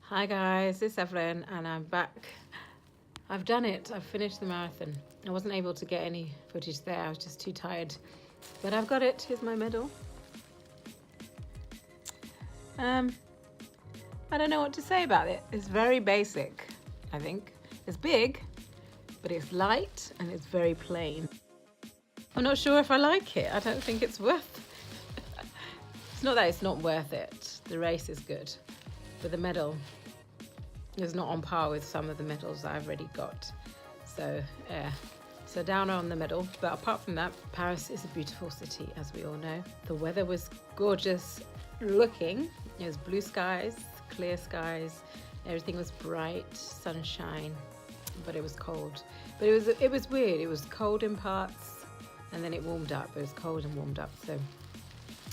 Hi guys, it's Evelyn and I'm back. I've done it. I've finished the marathon. I wasn't able to get any footage there. I was just too tired. But I've got it. Here's my medal. I don't know what to say about it. It's very basic, I think. It's big, but it's light and it's very plain. I'm not sure if I like it. I don't think it's worth it. It's not that it's not worth it. The race is good. But the medal is not on par with some of the medals that I've already got. So yeah, so down on the medal. But apart from that, Paris is a beautiful city, as we all know. The weather was gorgeous looking. It was blue skies, clear skies. Everything was bright, sunshine, but it was cold. But it was weird. It was cold in parts, and then it warmed up. It was cold and warmed up. So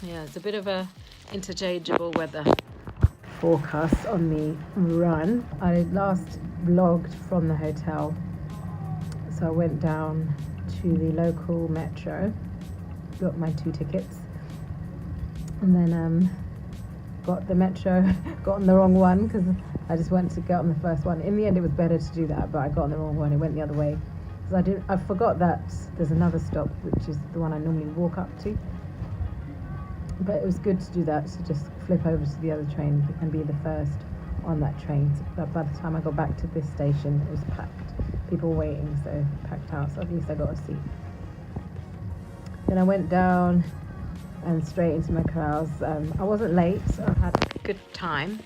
yeah, it's a bit of a interchangeable weather forecast on the run. I last vlogged from the hotel, so I went down to the local metro, got my 2 tickets, and then got the metro, got on the wrong one because I just went to get on the first one. In the end it was better to do that, but I got on the wrong one. It went the other way because I forgot that there's another stop, which is the one I normally walk up to. But it was good to do that, to just flip over to the other train and be the first on that train. But by the time I got back to this station, it was packed. People waiting, so packed out. So at least I got a seat. Then I went down and straight into my corrals. I wasn't late, so I had a good time.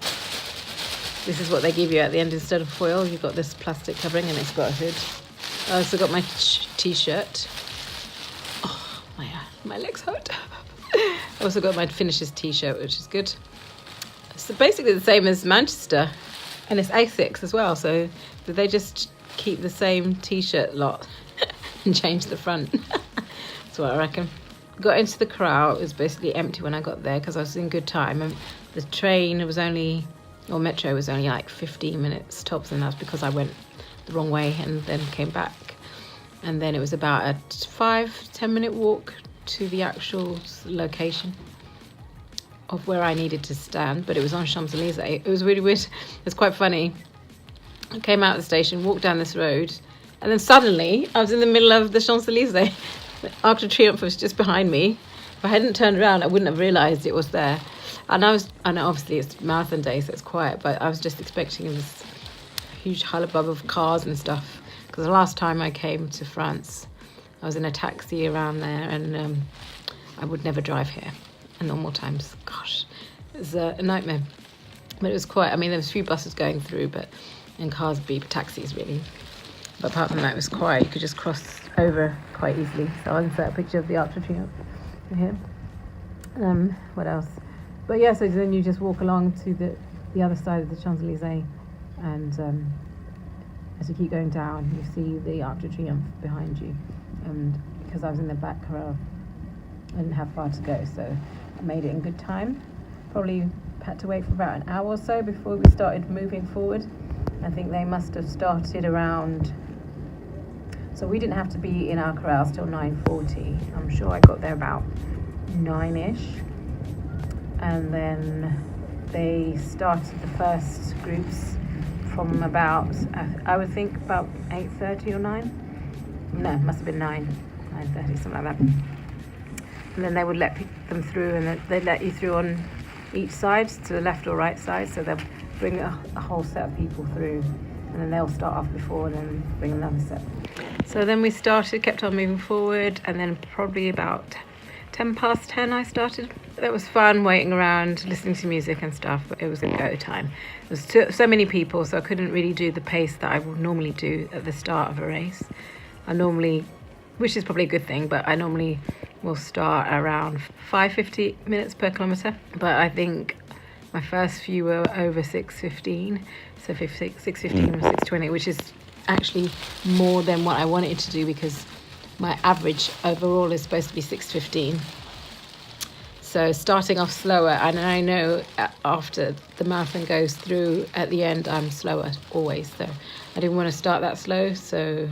This is what they give you at the end instead of foil. You've got this plastic covering and it's got a hood. I also got my t-shirt. Oh, my legs hurt. I also got my finishes t-shirt, which is good. It's basically the same as Manchester, and it's Asics as well, so did they just keep the same t-shirt lot and change the front? That's what I reckon. Got into the corral. It was basically empty when I got there because I was in good time, and the train metro was only like 15 minutes tops, and that's because I went the wrong way and then came back. And then it was about a 5-10 minute walk to the actual location of where I needed to stand, but it was on Champs-Elysees. It was really weird. It's quite funny. I came out of the station, walked down this road, and then suddenly I was in the middle of the Champs-Elysees. The Arc de Triomphe was just behind me. If I hadn't turned around, I wouldn't have realised it was there. And I know obviously it's marathon day, so it's quiet, but I was just expecting this huge hullabaloo of cars and stuff, because the last time I came to France, I was in a taxi around there, and I would never drive here in normal times. Gosh, it was a nightmare. But it was quiet. I mean, there was a few buses going through, and cars, taxis really. But apart from that, it was quiet. You could just cross over quite easily. So I'll insert a picture of the Arc de Triomphe here. What else? But yeah, so then you just walk along to the other side of the Champs-Elysees, and as you keep going down, you see the Arc de Triomphe behind you. And because I was in the back corral, I didn't have far to go, so I made it in good time. Probably had to wait for about an hour or so before we started moving forward. I think they must have started around, so we didn't have to be in our corrals till 9:40. I'm sure I got there about 9ish, and then they started the first groups from about, I would think about 8:30 or 9. No, it must have been 9:30, something like that. And then they would let them through, and they'd let you through on each side, to the left or right side. So they'll bring a whole set of people through, and then they'll start off before and then bring another set. So then we kept on moving forward, and then probably about 10:10 I started. That was fun, waiting around, listening to music and stuff, but it was a go time. There was so many people, so I couldn't really do the pace that I would normally do at the start of a race. Which is probably a good thing, but I normally will start around 5:50 minutes per kilometre. But I think my first few were over 6:15, so 6:15 or 6:20, which is actually more than what I wanted to do, because my average overall is supposed to be 6:15. So starting off slower, and I know after the marathon goes through at the end, I'm slower always. So I didn't want to start that slow, so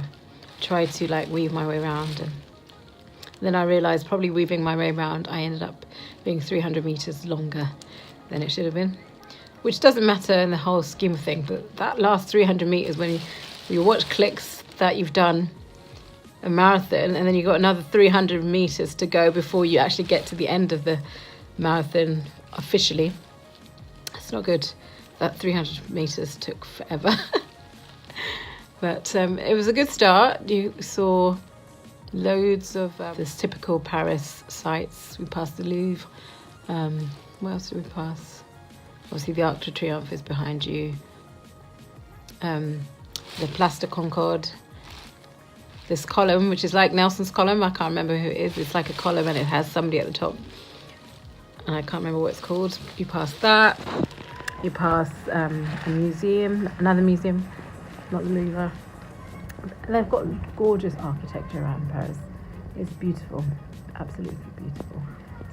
tried to weave my way around, and then I realized probably weaving my way around I ended up being 300 meters longer than it should have been. which doesn't matter in the whole scheme of things, but that last 300 meters, when you watch clicks that you've done a marathon, and then you've got another 300 meters to go before you actually get to the end of the marathon officially. It's not good. That 300 meters took forever. But it was a good start. You saw loads of this typical Paris sites. We passed the Louvre. What else did we pass? Obviously the Arc de Triomphe is behind you. The Place de Concorde. This column, which is like Nelson's column. I can't remember who it is. It's like a column and it has somebody at the top. And I can't remember what it's called. You pass that. You pass a museum, another museum, not the Louvre. And they've got gorgeous architecture around Paris. It's beautiful, absolutely beautiful.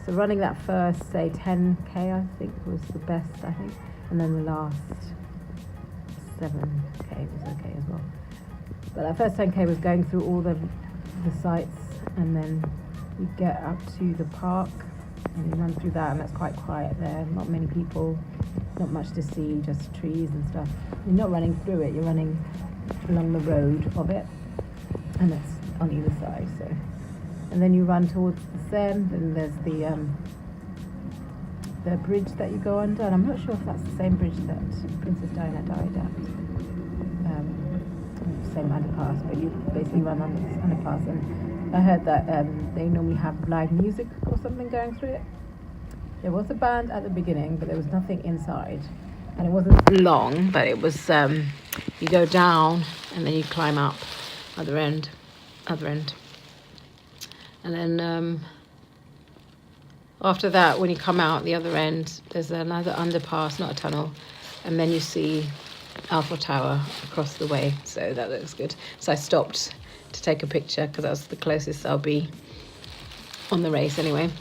So running that first, say 10k, I think was the best, I think. And then the last 7k was okay as well. But that first 10k was going through all the sites, and then you get up to the park and you run through that, and that's quite quiet there. Not many people, not much to see, just trees and stuff. You're not running through it, you're running along the road of it, and it's on either side. So, and then you run towards the Seine, and there's the bridge that you go under, and I'm not sure if that's the same bridge that Princess Diana died at. Same underpass, but you basically run under this underpass, and I heard that they normally have live music or something going through it. There was a band at the beginning, but there was nothing inside, and it wasn't long, but it was you go down and then you climb up other end, and then after that, when you come out the other end, there's another underpass, not a tunnel, and then you see Eiffel Tower across the way, so that looks good. So I stopped to take a picture because that was the closest I'll be on the race anyway.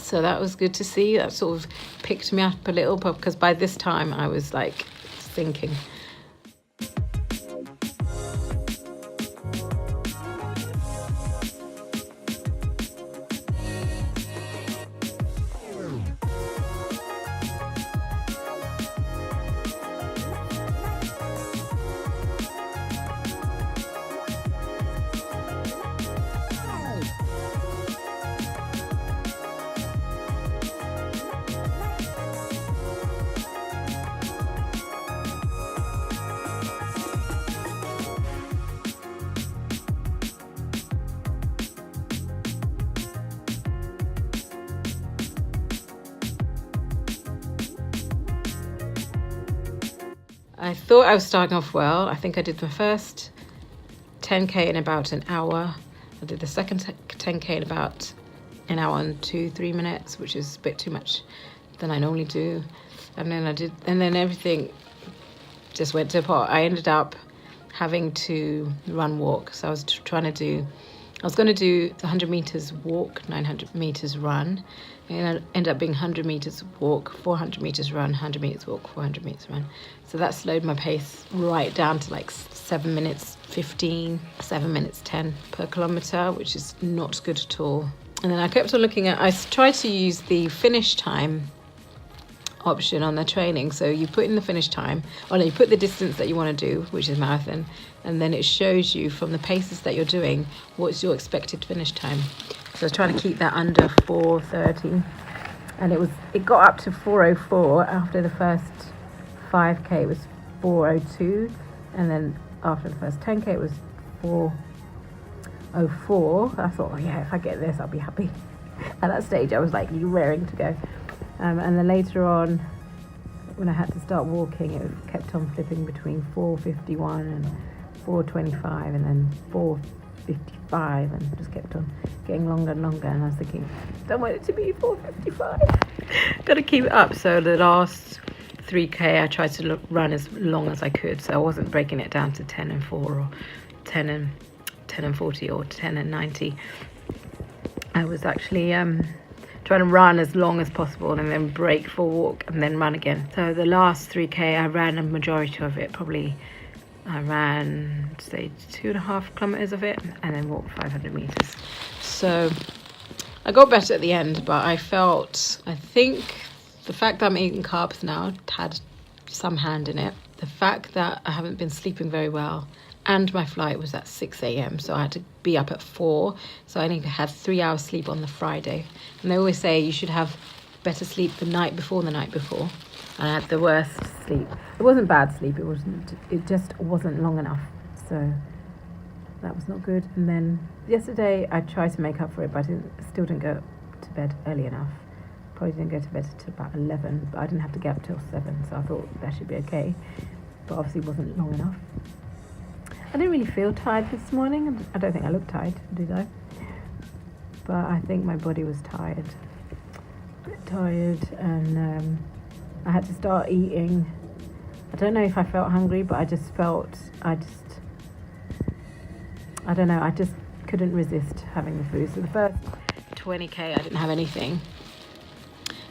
So that was good to see. That sort of picked me up a little, because by this time I was like thinking. I thought I was starting off well. I think I did my first 10k in about an hour. I did the second 10k in about an hour and 2-3 minutes, which is a bit too much than I normally do. And then everything just went to pot. I ended up having to walk. So I was going to do the 100 meters walk, 900 meters run. And it ended up being 100 meters walk, 400 meters run, 100 meters walk, 400 meters run. So that slowed my pace right down to like 7 minutes 15, 7 minutes 10 per kilometer, which is not good at all. And then I kept on looking at, I tried to use the finish time option on the training. So you put in the finish time, or no, you put the distance that you want to do, which is marathon, and then it shows you from the paces that you're doing what's your expected finish time. So I was trying to keep that under 4:30, and it got up to 4:04 after the first 5k. It was 4:02, and then after the first 10k it was 4:04. I thought, oh yeah, if I get this I'll be happy. At that stage I was like raring to go. And then later on, when I had to start walking, it kept on flipping between 4:51 and 4:25, and then 4:55, and just kept on getting longer and longer. And I was thinking, don't want it to be 4:55. Got to keep it up. So the last 3k, I tried to run as long as I could. So I wasn't breaking it down to 10 and 4 or 10 and 40 or 10 and 90. I was actually trying to run as long as possible and then break for a walk and then run again. So the last 3k, I ran a majority of it. Probably I ran, say, 2.5 kilometers of it and then walked 500 meters. So I got better at the end, but I think The fact that I'm eating carbs now had some hand in it. The fact that I haven't been sleeping very well, and my flight was at 6 a.m. so I had to be up at 4, so I only had 3 hours sleep on the Friday. And they always say you should have better sleep the night before and the night before. And I had the worst sleep. It wasn't bad sleep, it just wasn't long enough, so that was not good. And then yesterday I tried to make up for it, but I still didn't go to bed early enough. Probably didn't go to bed till about 11, but I didn't have to get up till 7, so I thought that should be okay, but obviously it wasn't long enough. I didn't really feel tired this morning. I don't think I looked tired, did I? But I think my body was tired. A bit tired, and I had to start eating. I don't know if I felt hungry, but I just couldn't resist having the food. So the first 20k I didn't have anything.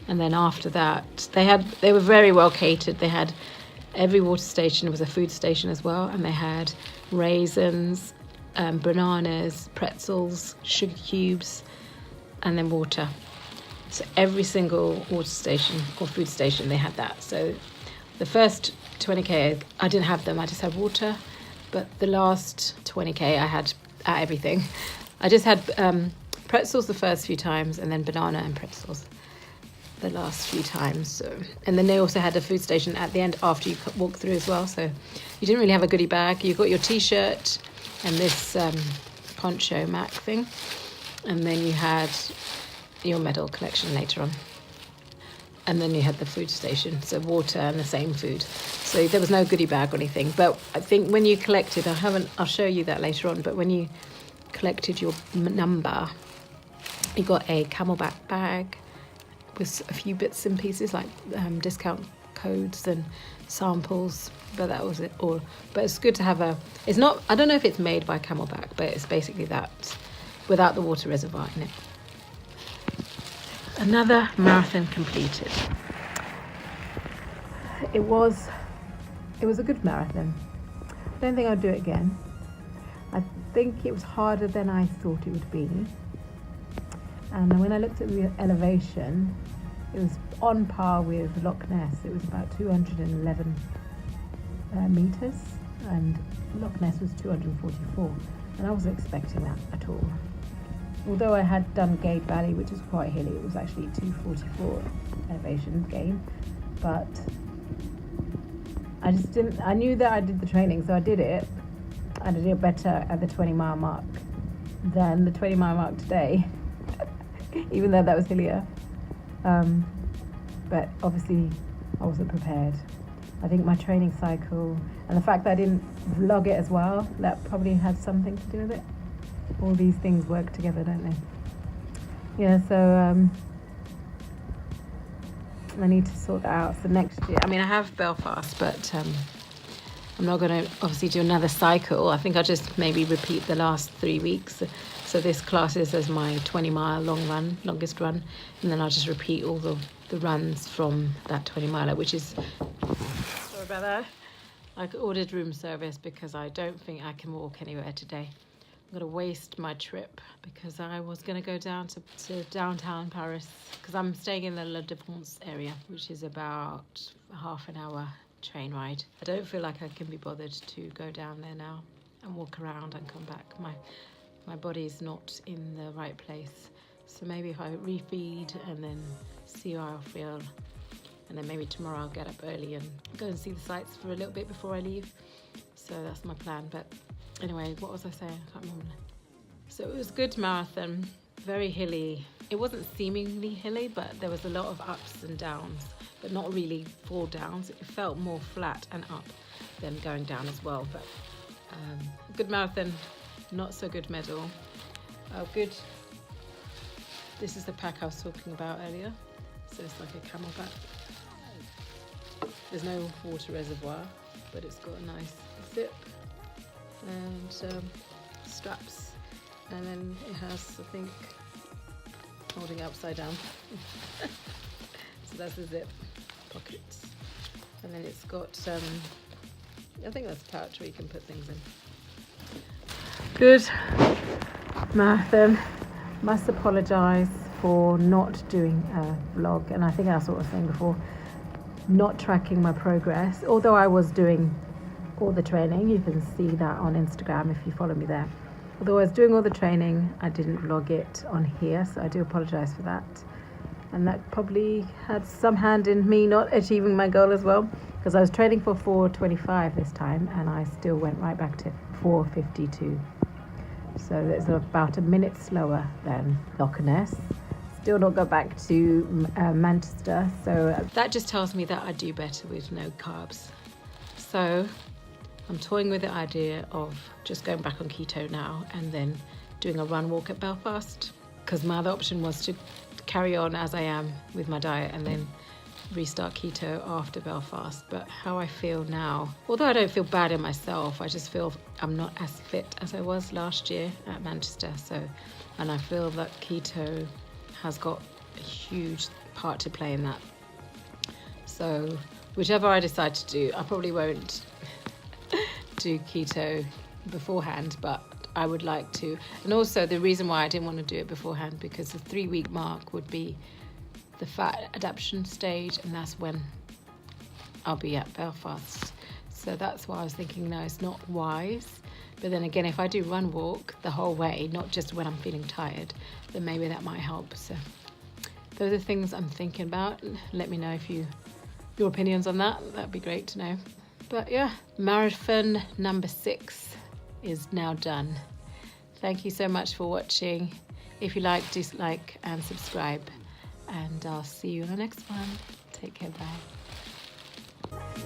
And then after that, they were very well catered. They had, every water station was a food station as well, and they had raisins, bananas, pretzels, sugar cubes, and then water. So every single water station or food station, they had that. So the first 20k I didn't have them, I just had water. But the last 20k I had everything. I just had pretzels the first few times, and then banana and pretzels the last few times. So, and then they also had a food station at the end after you walk through as well. So you didn't really have a goodie bag. You got your t-shirt and this poncho Mac thing, and then you had your medal collection later on. And then you had the food station, so water and the same food. So there was no goodie bag or anything. But I think when you collected, I'll show you that later on, but when you collected your number, you got a camelback bag with a few bits and pieces like discount codes and samples, but that was it all. But it's good to have it's not, I don't know if it's made by Camelback, but it's basically that without the water reservoir in it. Another marathon completed. It was a good marathon. I don't think I'll do it again. I think it was harder than I thought it would be. And when I looked at the elevation, it was on par with Loch Ness. It was about 211 meters, and Loch Ness was 244. And I wasn't expecting that at all. Although I had done Gade Valley, which is quite hilly, it was actually 244 elevation gain. But I knew that I did the training, so I did it. I did it better at the 20-mile mark than the 20-mile mark today. Even though that was hillier. But obviously I wasn't prepared. I think my training cycle and the fact that I didn't vlog it as well, that probably had something to do with it. All these things work together, don't they? Yeah, so I need to sort that out for next year. I mean, I have Belfast, but I'm not going to obviously do another cycle. I think I'll just maybe repeat the last 3 weeks. So this class is as my 20-mile longest run, and then I'll just repeat all the runs from that 20-miler, which is, sorry about that. I ordered room service because I don't think I can walk anywhere today. I'm going to waste my trip because I was going to go down to downtown Paris because I'm staying in the La Défense area, which is about a half an hour train ride. I don't feel like I can be bothered to go down there now and walk around and come back. My body's not in the right place. So maybe if I refeed and then see how I feel, and then maybe tomorrow I'll get up early and go and see the sights for a little bit before I leave. So that's my plan. But anyway, what was I saying? I can't remember. So it was a good marathon, very hilly. It wasn't seemingly hilly, but there was a lot of ups and downs, but not really fall downs. It felt more flat and up than going down as well. But good marathon, not so good medal. Good. This is the pack I was talking about earlier. So it's like a camelback. There's no water reservoir, but it's got a nice zip and straps, and then it has, I think, holding it upside down. So that's the zip pockets, and then it's got I think that's a pouch where you can put things in. Good marathon. Must apologise for not doing a vlog, and I think that's what I was saying before, not tracking my progress, although I was doing all the training. You can see that on Instagram if you follow me there. Although I was doing all the training, I didn't vlog it on here, so I do apologize for that. And that probably had some hand in me not achieving my goal as well, because I was training for 4:25 this time and I still went right back to 4:52. So it's about a minute slower than Loch Ness. Still not got back to Manchester, so that just tells me that I do better with no carbs. So I'm toying with the idea of just going back on keto now and then doing a run walk at Belfast, because my other option was to carry on as I am with my diet and then restart keto after Belfast. But how I feel now, although I don't feel bad in myself, I just feel I'm not as fit as I was last year at Manchester. And I feel that keto has got a huge part to play in that. So whichever I decide to do, I probably won't do keto beforehand, but I would like to. And also the reason why I didn't want to do it beforehand, because the 3-week mark would be the fat adaptation stage, and that's when I'll be at Belfast. So that's why I was thinking, no, it's not wise. But then again, if I do run walk the whole way, not just when I'm feeling tired, then maybe that might help. So those are things I'm thinking about. Let me know if your opinions on that. That'd be great to know. But yeah, marathon number 6 is now done. Thank you so much for watching. If you like, dislike and subscribe, and I'll see you in the next one. Take care, bye.